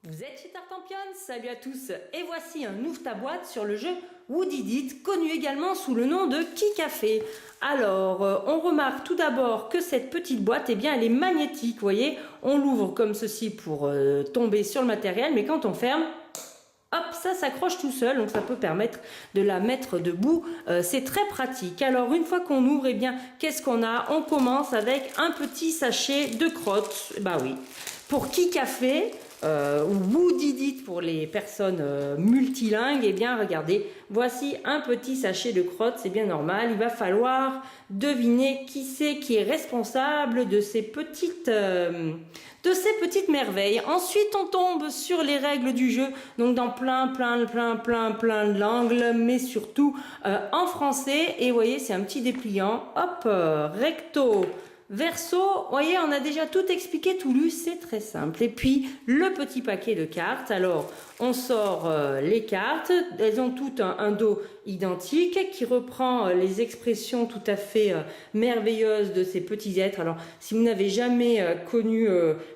Vous êtes chez Tartampion, salut à tous, et voici un Ouvre ta boîte sur le jeu Who Did It, connu également sous le nom de Qui Café. Alors, on remarque tout d'abord que cette petite boîte, eh bien, elle est magnétique, vous voyez. On l'ouvre comme ceci pour tomber sur le matériel, mais quand on ferme, hop, ça s'accroche tout seul, donc ça peut permettre de la mettre debout. C'est très pratique. Alors, une fois qu'on ouvre, eh bien, qu'est-ce qu'on a? On commence avec un petit sachet de crottes. Bah oui, pour Qui Café, ou Who Did It pour les personnes multilingues, eh bien regardez, voici un petit sachet de crottes, c'est bien normal, il va falloir deviner qui c'est qui est responsable de ces petites merveilles. Ensuite on tombe sur les règles du jeu, donc dans plein de langues, mais surtout en français, et vous voyez c'est un petit dépliant, hop, recto, verso, vous voyez, on a déjà tout expliqué, tout lu, c'est très simple. Et puis, le petit paquet de cartes. Alors, on sort les cartes. Elles ont toutes un dos identique qui reprend les expressions tout à fait merveilleuses de ces petits êtres. Alors, si vous n'avez jamais connu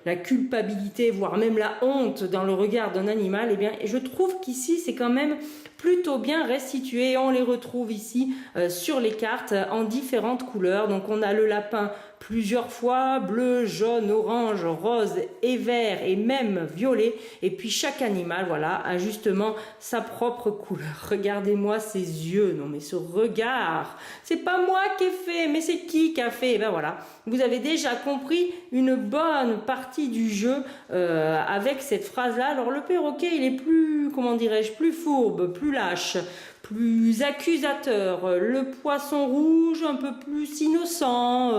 la culpabilité, voire même la honte dans le regard d'un animal, eh bien, je trouve qu'ici, c'est quand même plutôt bien restitué. On les retrouve ici sur les cartes en différentes couleurs. Donc on a le lapin plusieurs fois, bleu, jaune, orange, rose et vert et même violet. Et puis chaque animal, voilà, a justement sa propre couleur. Regardez-moi ces yeux, non mais ce regard. C'est pas moi qui ai fait, mais c'est qui a fait? Et ben voilà, vous avez déjà compris une bonne partie du jeu avec cette phrase-là. Alors le perroquet, il est plus, comment dirais-je, plus fourbe, plus lâche, plus accusateur. Le poisson rouge, un peu plus innocent,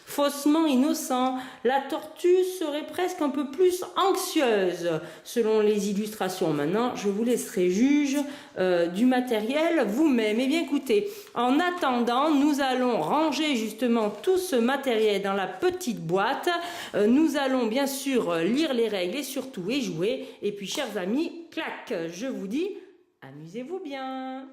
faussement innocent. La tortue serait presque un peu plus anxieuse, selon les illustrations. Maintenant, je vous laisserai juge du matériel vous-même. Eh bien, écoutez, en attendant, nous allons ranger justement tout ce matériel dans la petite boîte. Nous allons bien sûr lire les règles et surtout y jouer. Et puis, chers amis, clac, je vous dis, amusez-vous bien!